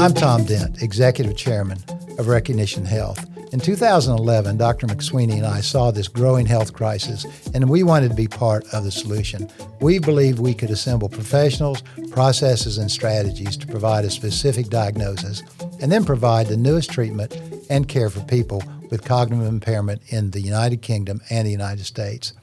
I'm Tom Dent, Executive Chairman of Recognition Health. In 2011, Dr. MacSweeney and I saw this growing health crisis, and we wanted to be part of the solution. We believed we could assemble professionals, processes, and strategies to provide a specific diagnosis, and then provide the newest treatment and care for people with cognitive impairment in the United Kingdom and the United States.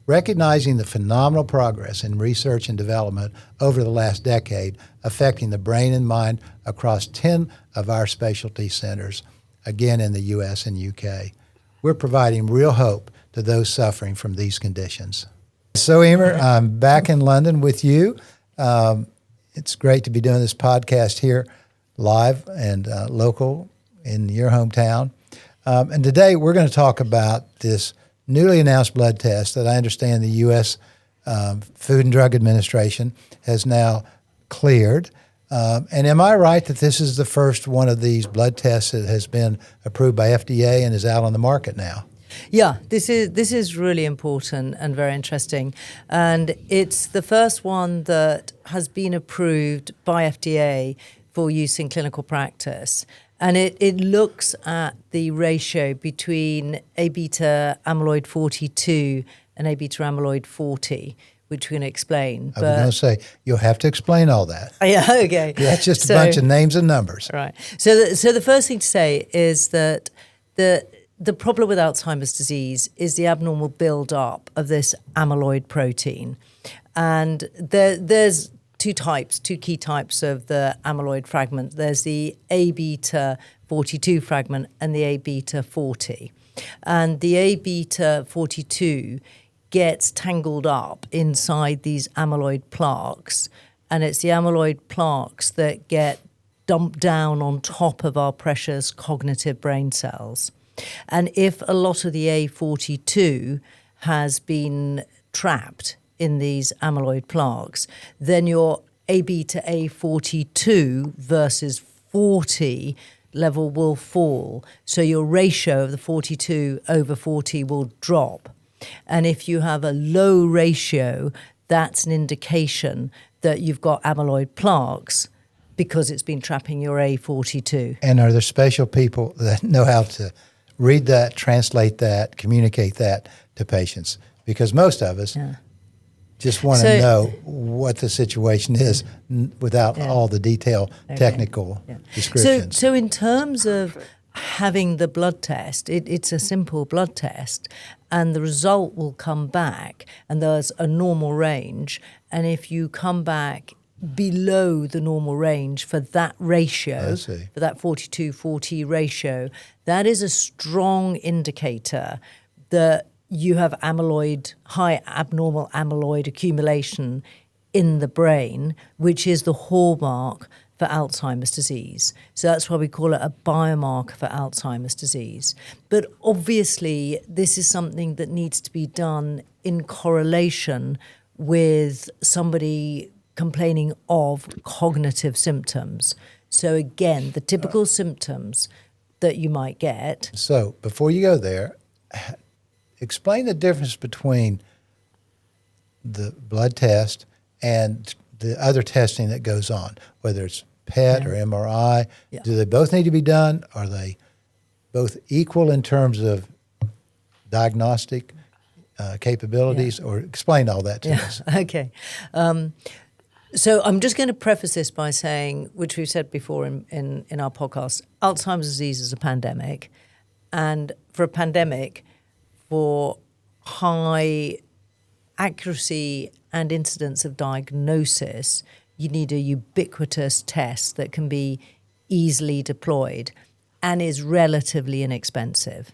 Recognizing the phenomenal progress in research and development over the last decade affecting the brain and mind across 10 of our specialty centers, again in the U.S. and U.K., we're providing real hope to those suffering from these conditions. So, Emer, I'm back in London with you. It's great to be doing this podcast here live and local in your hometown. And today we're going to talk about this newly announced blood test that I understand the U.S. Food and Drug Administration has now cleared. And am I right that this is the first one of these blood tests that has been approved by FDA and is out on the market now? Yeah, this is really important and very interesting. And it's the first one that has been approved by FDA for use in clinical practice. And it looks at the ratio between A-beta amyloid 42 and A-beta amyloid 40, which we're going to explain. I was going to say, you'll have to explain all that. Yeah, okay. That's just a bunch of names and numbers. Right. So the first thing to say is that the problem with Alzheimer's disease is the abnormal build-up of this amyloid protein. And there's two key types of the amyloid fragment. There's the A-beta 42 fragment and the A-beta 40. And the A-beta 42 gets tangled up inside these amyloid plaques, and it's the amyloid plaques that get dumped down on top of our precious cognitive brain cells. And if a lot of the A42 has been trapped in these amyloid plaques, then your A-beta A42 versus 40 level will fall. So your ratio of the 42 over 40 will drop. And if you have a low ratio, that's an indication that you've got amyloid plaques because it's been trapping your A42. And are there special people that know how to read that, translate that, communicate that to patients? Because most of us just want to know what the situation is without all the detailed technical descriptions. So in terms of having the blood test, it's a simple blood test, and the result will come back, and there's a normal range. And if you come back below the normal range for that ratio, for that 42-40 ratio, that is a strong indicator that you have high abnormal amyloid accumulation in the brain, which is the hallmark for Alzheimer's disease. So that's why we call it a biomarker for Alzheimer's disease. But obviously, this is something that needs to be done in correlation with somebody complaining of cognitive symptoms. So again, the typical symptoms that you might get. So before you go there, explain the difference between the blood test and the other testing that goes on, whether it's PET or MRI. Do they both need to be done? Are they both equal in terms of diagnostic capabilities? Or explain all that to us. Okay. So I'm just going to preface this by saying, which we've said before in our podcast, Alzheimer's disease is a pandemic. And for a pandemic, for high accuracy and incidence of diagnosis, you need a ubiquitous test that can be easily deployed and is relatively inexpensive.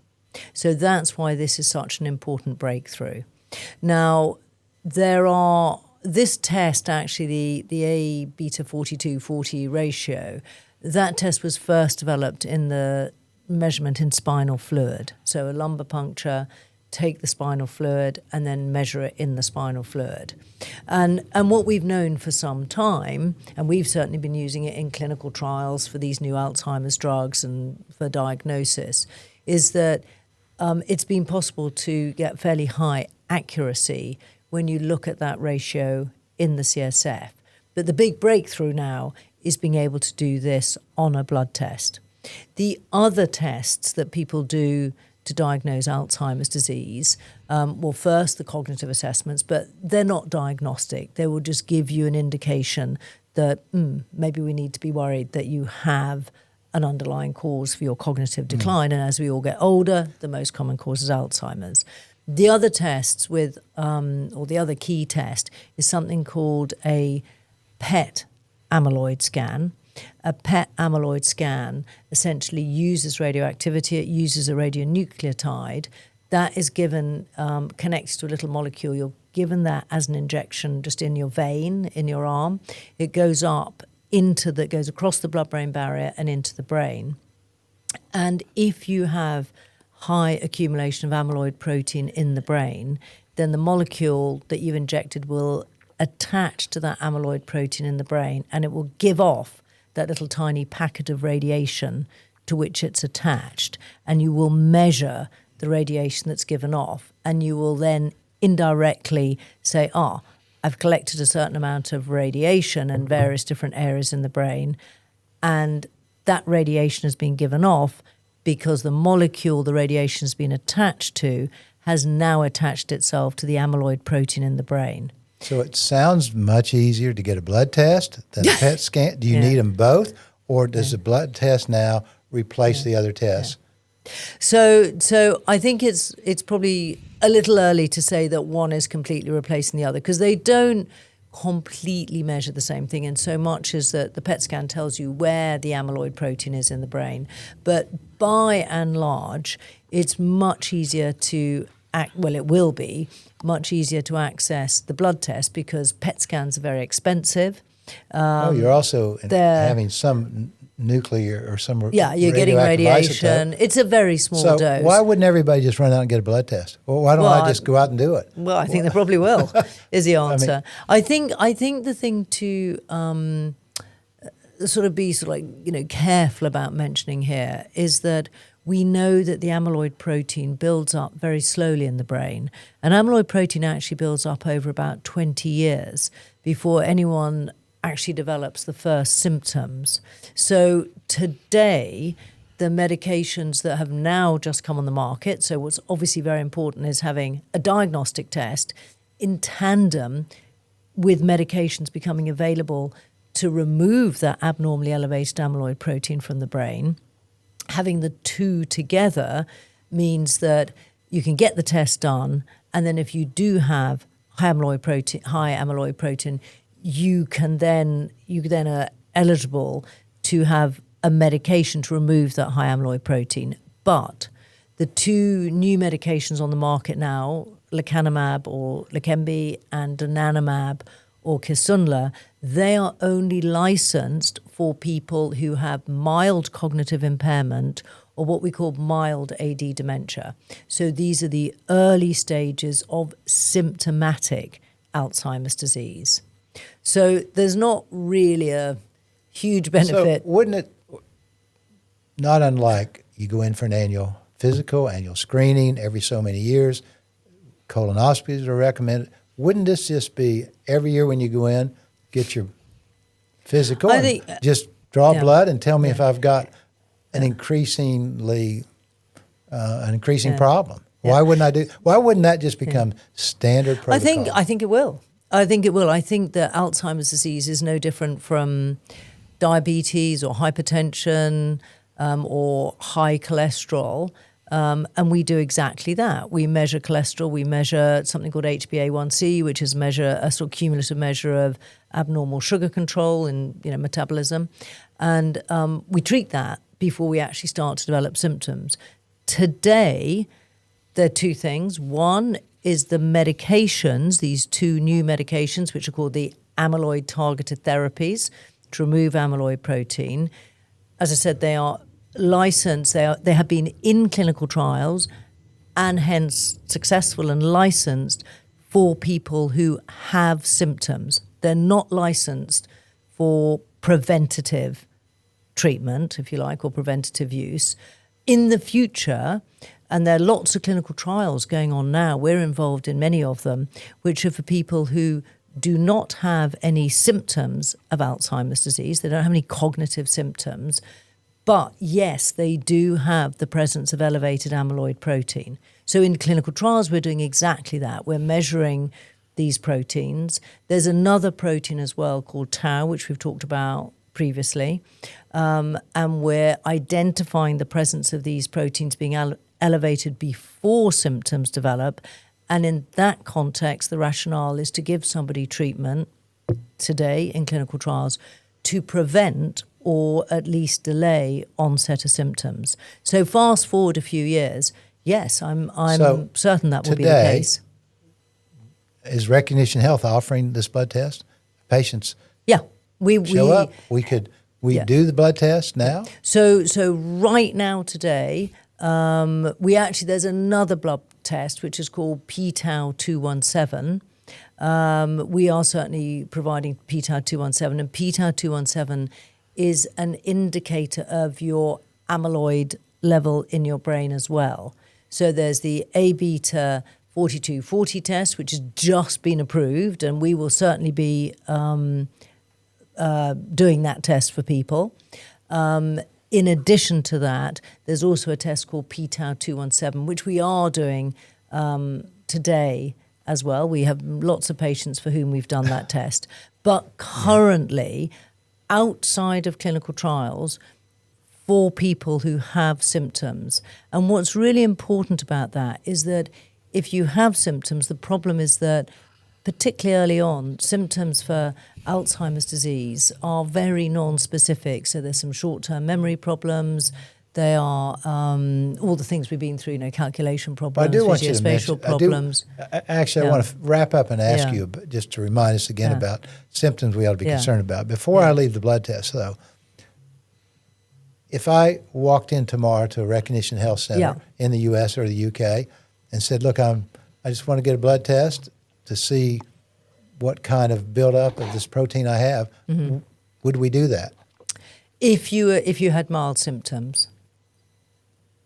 So that's why this is such an important breakthrough. Now, this test, actually, the A-beta 42-40 ratio, that test was first developed in the measurement in spinal fluid. So a lumbar puncture, take the spinal fluid and then measure it in the spinal fluid. And what we've known for some time, and we've certainly been using it in clinical trials for these new Alzheimer's drugs and for diagnosis, is that it's been possible to get fairly high accuracy when you look at that ratio in the CSF. But the big breakthrough now is being able to do this on a blood test. The other tests that people do to diagnose Alzheimer's disease, well, first the cognitive assessments, but they're not diagnostic. They will just give you an indication that maybe we need to be worried that you have an underlying cause for your cognitive decline. And as we all get older, the most common cause is Alzheimer's. The other tests or the other key test is something called a PET amyloid scan. A PET amyloid scan essentially uses radioactivity. It uses a radionucleotide that is given, connects to a little molecule. You're given that as an injection just in your vein, in your arm. It goes up goes across the blood-brain barrier and into the brain. And if you have high accumulation of amyloid protein in the brain, then the molecule that you've injected will attach to that amyloid protein in the brain, and it will give off that little tiny packet of radiation to which it's attached, and you will measure the radiation that's given off, and you will then indirectly say, I've collected a certain amount of radiation in various different areas in the brain, and that radiation has been given off because the molecule the radiation has been attached to has now attached itself to the amyloid protein in the brain. So it sounds much easier to get a blood test than a PET scan. Do you need them both, or does the blood test now replace the other tests? So I think it's probably a little early to say that one is completely replacing the other, because they don't completely measure the same thing in so much as that the PET scan tells you where the amyloid protein is in the brain. But by and large, it's much easier to it will be much easier to access the blood test because PET scans are very expensive. You're also having some nuclear or some you're getting radiation. It's a very small dose. So why wouldn't everybody just run out and get a blood test? Well, why don't I just go out and do it? Well, I think they probably will, is the answer. I think the thing to sort of be careful about mentioning here is that we know that the amyloid protein builds up very slowly in the brain. And amyloid protein actually builds up over about 20 years before anyone actually develops the first symptoms. So today, the medications that have now just come on the market, so what's obviously very important is having a diagnostic test in tandem with medications becoming available to remove that abnormally elevated amyloid protein from the brain. Having the two together means that you can get the test done, and then if you do have high amyloid protein, you then are eligible to have a medication to remove that high amyloid protein. But the two new medications on the market now, lecanemab or Leqembi and donanemab or Kisunla, they are only licensed for people who have mild cognitive impairment or what we call mild AD dementia. So these are the early stages of symptomatic Alzheimer's disease. So there's not really a huge benefit. So wouldn't it, not unlike you go in for an annual physical, annual screening every so many years, colonoscopies are recommended. Wouldn't this just be every year when you go in, get your physical, just draw blood and tell me if I've got an increasing problem? Why wouldn't that just become standard protocol? I think it will. I think that Alzheimer's disease is no different from diabetes or hypertension or high cholesterol. And we do exactly that. We measure cholesterol. We measure something called HbA1c, which is a sort of cumulative measure of abnormal sugar control and metabolism. And we treat that before we actually start to develop symptoms. Today, there are two things. One is the medications, these two new medications, which are called the amyloid-targeted therapies to remove amyloid protein. As I said, they are licensed. They have been in clinical trials and hence successful and licensed for people who have symptoms. They're not licensed for preventative treatment, if you like, or preventative use. In the future, and there are lots of clinical trials going on now, we're involved in many of them, which are for people who do not have any symptoms of Alzheimer's disease. They don't have any cognitive symptoms. But yes, they do have the presence of elevated amyloid protein. So in clinical trials, we're doing exactly that. We're measuring these proteins. There's another protein as well called tau, which we've talked about previously. And we're identifying the presence of these proteins being elevated before symptoms develop. And in that context, the rationale is to give somebody treatment today in clinical trials to prevent or at least delay onset of symptoms. So fast forward a few years, yes, I'm certain that will be the case. Is Recognition Health offering this blood test? Patients we show up. We do the blood test now? So right now today, there's another blood test which is called p-tau 217. We are certainly providing p-tau 217, and p-tau 217 is an indicator of your amyloid level in your brain as well. So there's the A-beta 4240 test, which has just been approved, and we will certainly be doing that test for people. In addition to that, there's also a test called p-tau 217, which we are doing today as well. We have lots of patients for whom we've done that test. But currently, outside of clinical trials, for people who have symptoms. And what's really important about that is that if you have symptoms, the problem is that particularly early on, symptoms for Alzheimer's disease are very non-specific. So there's some short-term memory problems. They are all the things we've been through, calculation problems, visuospatial problems. I want to wrap up and ask you, just to remind us again about symptoms we ought to be concerned about. Before I leave the blood test, though, if I walked in tomorrow to a Recognition Health Center in the U.S. or the U.K. and said, look, I just want to get a blood test to see what kind of buildup of this protein I have, would we do that? If you had mild symptoms,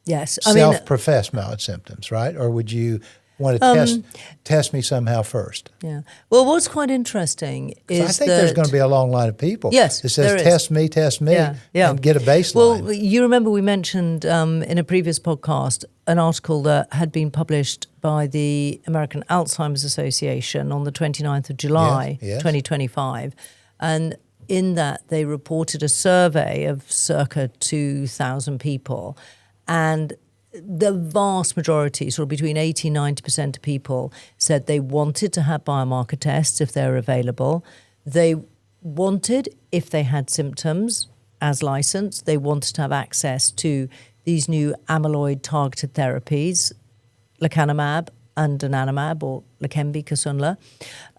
yes. Self-professed mild symptoms, right? Or would you want to test me somehow first? Yeah. Well, what's quite interesting is I think there's going to be a long line of people that says, test me, and get a baseline. Well, you remember we mentioned in a previous podcast an article that had been published by the American Alzheimer's Association on the 29th of July, 2025. And in that, they reported a survey of circa 2,000 people. And the vast majority, sort of between 80 and 90% of people, said they wanted to have biomarker tests if they're available. They wanted, if they had symptoms as licensed, they wanted to have access to these new amyloid-targeted therapies, lecanemab and donanemab, or Leqembi, Kisunla.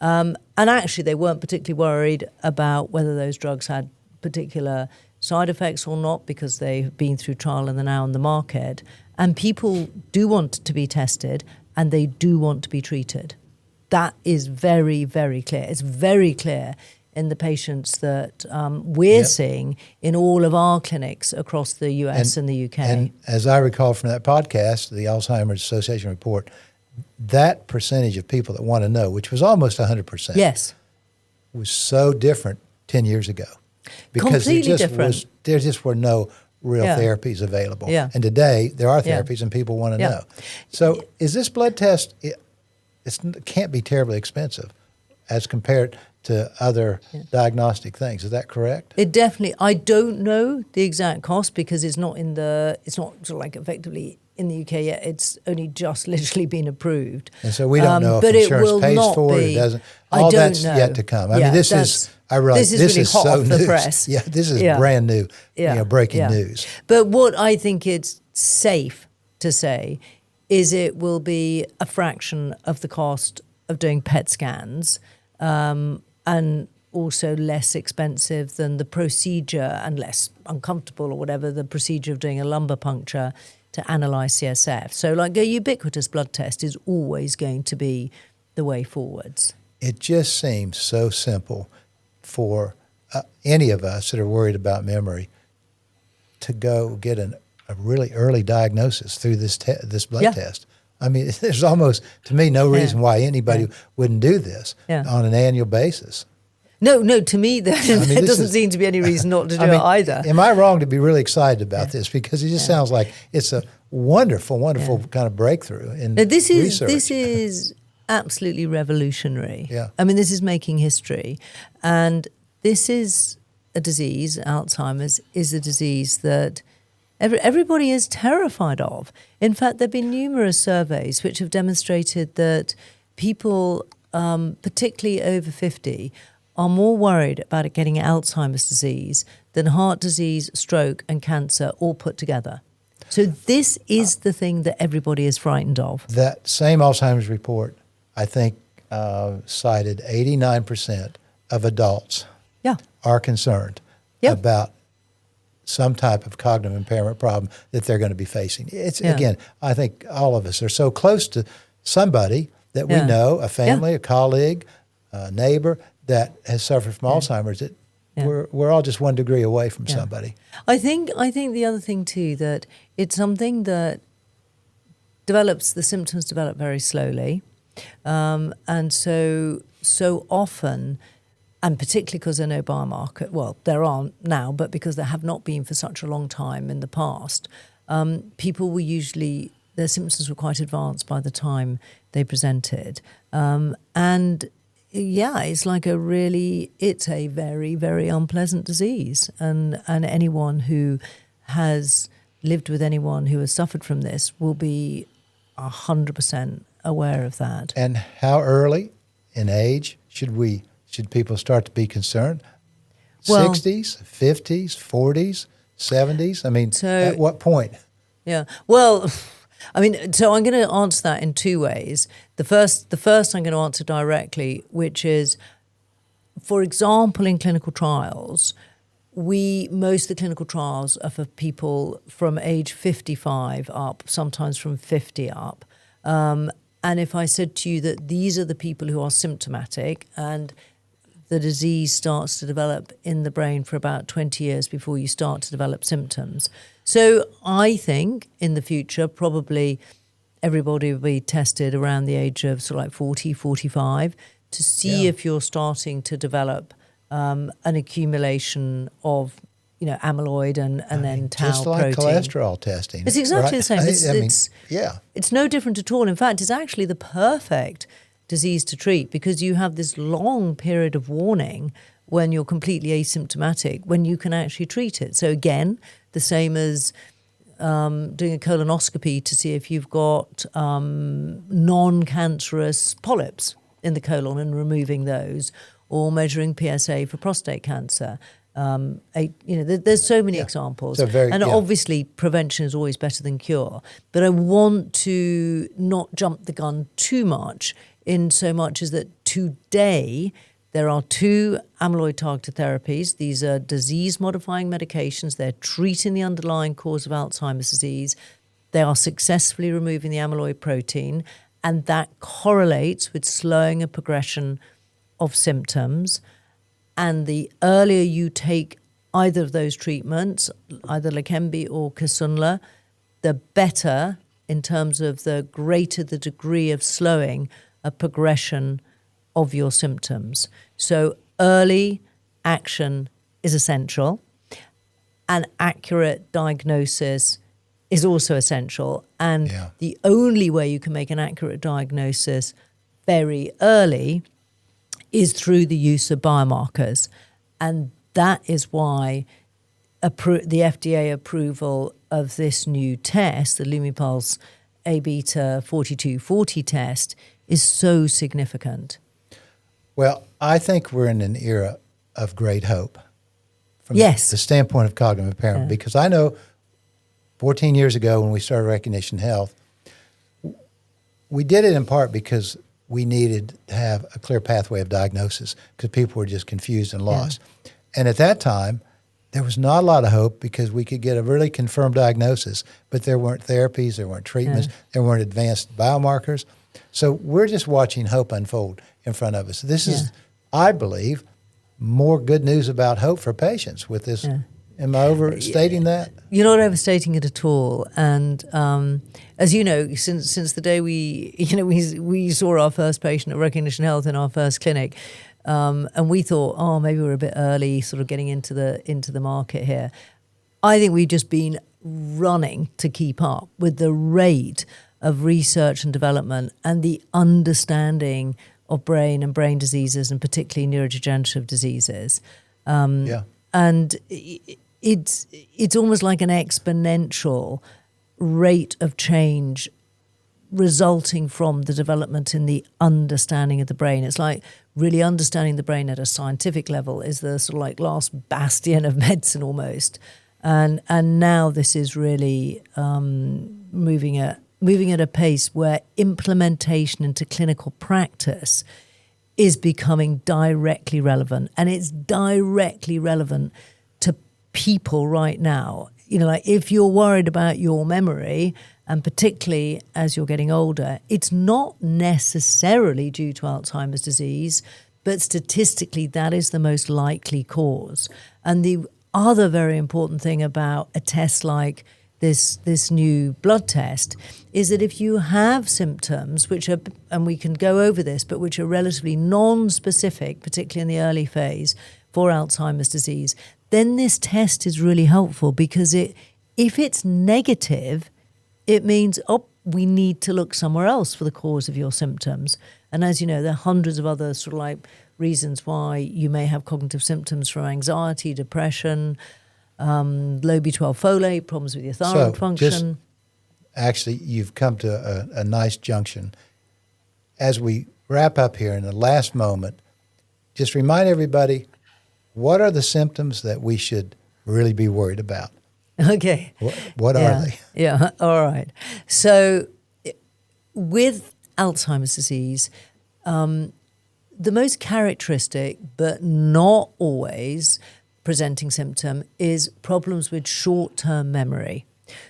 And actually, they weren't particularly worried about whether those drugs had particular side effects or not, because they've been through trial and they're now on the market. And people do want to be tested, and they do want to be treated. That is very, very clear. It's very clear in the patients that we're seeing in all of our clinics across the US and the UK. And as I recall from that podcast, the Alzheimer's Association report, that percentage of people that want to know, which was almost 100%, was so different 10 years ago. Because there just were no real therapies available. And today, there are therapies and people want to know. So is this blood test, it can't be terribly expensive as compared to other diagnostic things. Is that correct? It definitely, I don't know the exact cost because it's not sort of like effectively in the UK yet. It's only just literally been approved. And so we don't know if insurance pays for it, it doesn't. All that's yet to come. I mean, this is really hot so off the press. Yeah, this is brand new, breaking news. But what I think it's safe to say is it will be a fraction of the cost of doing PET scans, and also less expensive than the procedure and less uncomfortable or whatever, the procedure of doing a lumbar puncture to analyse CSF. So like a ubiquitous blood test is always going to be the way forwards. It just seems so simple for any of us that are worried about memory to go get a really early diagnosis through this blood test. I mean, there's almost, to me, no reason why anybody wouldn't do this on an annual basis. No, to me, there doesn't seem to be any reason not to do it either. Am I wrong to be really excited about this? Because it just sounds like it's a wonderful kind of breakthrough in research. This is absolutely revolutionary. Yeah. I mean, this is making history. And this is a disease, Alzheimer's is a disease that everybody is terrified of. In fact, there have been numerous surveys which have demonstrated that people, particularly over 50, are more worried about getting Alzheimer's disease than heart disease, stroke, and cancer all put together. So this is the thing that everybody is frightened of. That same Alzheimer's report, I think, cited 89% of adults are concerned about some type of cognitive impairment problem that they're going to be facing. Again, I think all of us are so close to somebody that we know, a family, a colleague, a neighbor, that has suffered from Alzheimer's. We're all just 1 degree away from somebody. I think the other thing too, that it's something that the symptoms develop very slowly, and so often, and particularly because there are no biomarker, well, there aren't now, but because there have not been for such a long time in the past, people were usually, their symptoms were quite advanced by the time they presented, and it's like it's a very, very unpleasant disease. And anyone who has lived with anyone who has suffered from this will be 100% aware of that. And how early in age should people start to be concerned? 60s, 50s, 40s, 70s? I mean, at what point? Yeah. Well, I mean, so I'm going to answer that in two ways. The first I'm going to answer directly, which is, for example, in clinical trials, most of the clinical trials are for people from age 55 up, sometimes from 50 up. And if I said to you that these are the people who are symptomatic and the disease starts to develop in the brain for about 20 years before you start to develop symptoms. So I think in the future, probably everybody will be tested around the age of sort of like 40, 45 to see if you're starting to develop an accumulation of, amyloid and then tau just like protein. cholesterol testing. It's exactly the same. I It's no different at all. In fact, it's actually the perfect disease to treat because you have this long period of warning when you're completely asymptomatic, when you can actually treat it. So again, the same as doing a colonoscopy to see if you've got non-cancerous polyps in the colon and removing those, or measuring PSA for prostate cancer. There's so many examples. Obviously prevention is always better than cure. But I want to not jump the gun too much in so much as that today there are 2 amyloid-targeted therapies. These are disease-modifying medications. They're treating the underlying cause of Alzheimer's disease. They are successfully removing the amyloid protein, and that correlates with slowing a progression of symptoms. And the earlier you take either of those treatments, either Leqembi or Kisunla, the better in terms of the greater the degree of slowing a progression of your symptoms. So early action is essential, and accurate diagnosis is also essential. And the only way you can make an accurate diagnosis very early is through the use of biomarkers. And that is why the FDA approval of this new test, the Lumipulse A-beta 4240 test, is so significant. Well, I think we're in an era of great hope from the standpoint of cognitive impairment, because I know 14 years ago when we started Recognition Health, we did it in part because we needed to have a clear pathway of diagnosis because people were just confused and lost. And at that time, there was not a lot of hope because we could get a really confirmed diagnosis, but there weren't therapies, there weren't treatments, there weren't advanced biomarkers. So we're just watching hope unfold in front of us. This is, I believe, more good news about hope for patients with this Am I overstating that? You're not overstating it at all. And as you know, since the day we saw our first patient at Recognition Health in our first clinic, and we thought, oh, maybe we're a bit early, sort of getting into the market here. I think we've just been running to keep up with the rate of research and development and the understanding of brain and brain diseases, and particularly neurodegenerative diseases. And it's almost like an exponential rate of change resulting from the development in the understanding of the brain. It's like really understanding the brain at a scientific level is the sort of like last bastion of medicine almost. And now this is really moving at a pace where implementation into clinical practice is becoming directly relevant. And it's directly relevant to people right now. You know, like if you're worried about your memory, and particularly as you're getting older, it's not necessarily due to Alzheimer's disease, but statistically that is the most likely cause. And the other very important thing about a test like this new blood test is that if you have symptoms which are, and we can go over this, but which are relatively non-specific, particularly in the early phase for Alzheimer's disease, then this test is really helpful because if it's negative, it means, we need to look somewhere else for the cause of your symptoms. And as you know, there are hundreds of other sort of like reasons why you may have cognitive symptoms from anxiety, depression, low B12 folate, problems with your thyroid function. Actually, you've come to a nice junction. As we wrap up here in the last moment, just remind everybody, what are the symptoms that we should really be worried about? Okay. What are they? Yeah, all right. So with Alzheimer's disease, the most characteristic, but not always presenting symptom is problems with short-term memory.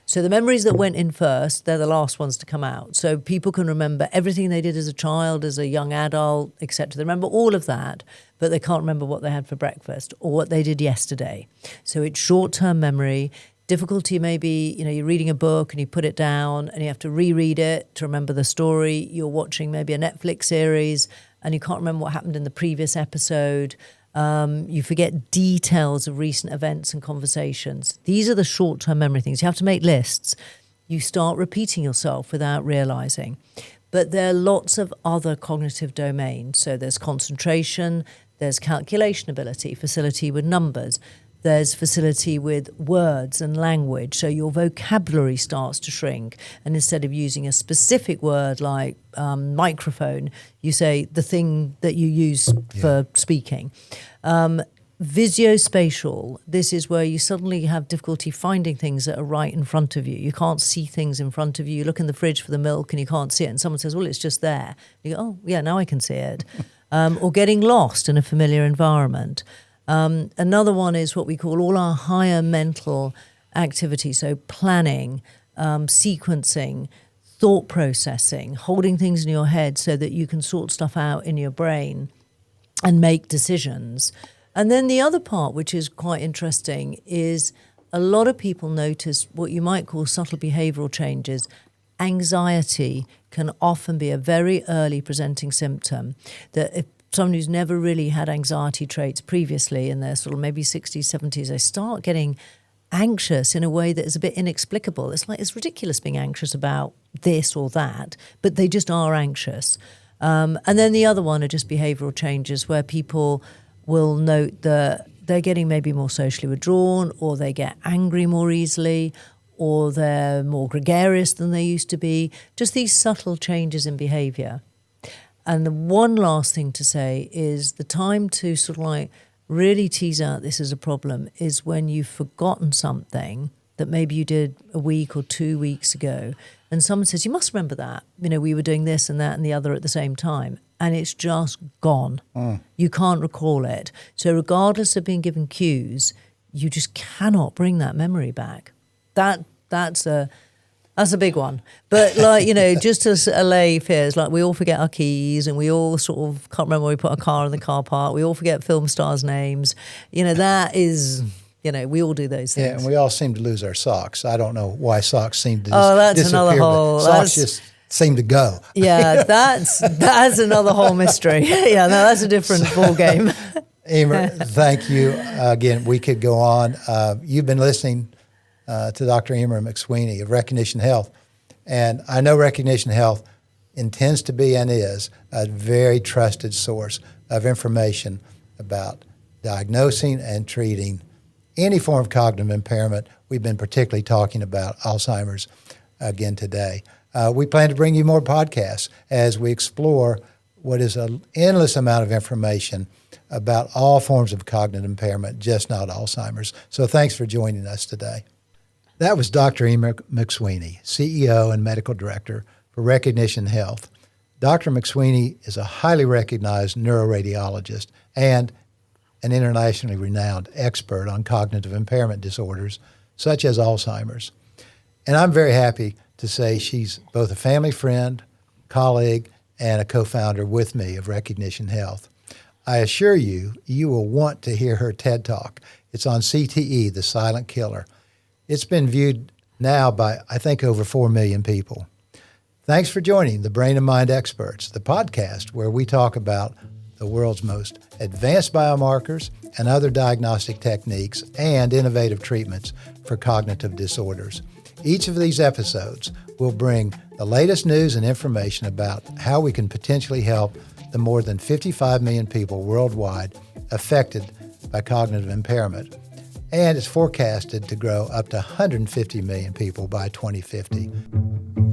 So the memories that went in first, they're the last ones to come out. So people can remember everything they did as a child, as a young adult, etc. They remember all of that, but they can't remember what they had for breakfast or what they did yesterday. So it's short-term memory. Difficulty maybe, you're reading a book and you put it down and you have to reread it to remember the story. You're watching maybe a Netflix series and you can't remember what happened in the previous episode. You forget details of recent events and conversations. These are the short-term memory things. You have to make lists. You start repeating yourself without realizing. But there are lots of other cognitive domains. So there's concentration, there's calculation ability, facility with numbers. There's facility with words and language. So your vocabulary starts to shrink. And instead of using a specific word like microphone, you say the thing that you use for speaking. Visuospatial, this is where you suddenly have difficulty finding things that are right in front of you. You can't see things in front of you. You look in the fridge for the milk and you can't see it. And someone says, well, it's just there. You go, oh, yeah, now I can see it. Or getting lost in a familiar environment. Another one is what we call all our higher mental activity. So planning, sequencing, thought processing, holding things in your head so that you can sort stuff out in your brain and make decisions. And then the other part, which is quite interesting, is a lot of people notice what you might call subtle behavioral changes. Anxiety can often be a very early presenting symptom that if someone who's never really had anxiety traits previously in their sort of maybe 60s, 70s, they start getting anxious in a way that is a bit inexplicable. It's like it's ridiculous being anxious about this or that, but they just are anxious. And then the other one are just behavioral changes where people will note that they're getting maybe more socially withdrawn, or they get angry more easily, or they're more gregarious than they used to be. Just these subtle changes in behavior. And the one last thing to say is the time to sort of like really tease out this as a problem is when you've forgotten something that maybe you did a week or 2 weeks ago. And someone says, you must remember that. We were doing this and that and the other at the same time. And it's just gone. You can't recall it. So regardless of being given cues, you just cannot bring that memory back. That's a big one. But just as a lay fears, like we all forget our keys and we all sort of can't remember where we put our car in the car park. We all forget film stars' names. That is, We all do those things. Yeah, and we all seem to lose our socks. I don't know why socks seem to that's disappear, another whole. Socks just seem to go. Yeah, that's another whole mystery. Yeah, no, that's a different ball game. Emer, thank you. Again, we could go on. You've been listening to Dr. Emer MacSweeney of Recognition Health. And I know Recognition Health intends to be and is a very trusted source of information about diagnosing and treating any form of cognitive impairment. We've been particularly talking about Alzheimer's again today. We plan to bring you more podcasts as we explore what is an endless amount of information about all forms of cognitive impairment, just not Alzheimer's. So thanks for joining us today. That was Dr. Emer MacSweeney, CEO and Medical Director for Recognition Health. Dr. MacSweeney is a highly recognized neuroradiologist and an internationally renowned expert on cognitive impairment disorders, such as Alzheimer's. And I'm very happy to say she's both a family friend, colleague, and a co-founder with me of Recognition Health. I assure you, you will want to hear her TED Talk. It's on CTE, the silent killer. It's been viewed now by, I think, over 4 million people. Thanks for joining the Brain and Mind Experts, the podcast where we talk about the world's most advanced biomarkers and other diagnostic techniques and innovative treatments for cognitive disorders. Each of these episodes will bring the latest news and information about how we can potentially help the more than 55 million people worldwide affected by cognitive impairment. And it's forecasted to grow up to 150 million people by 2050.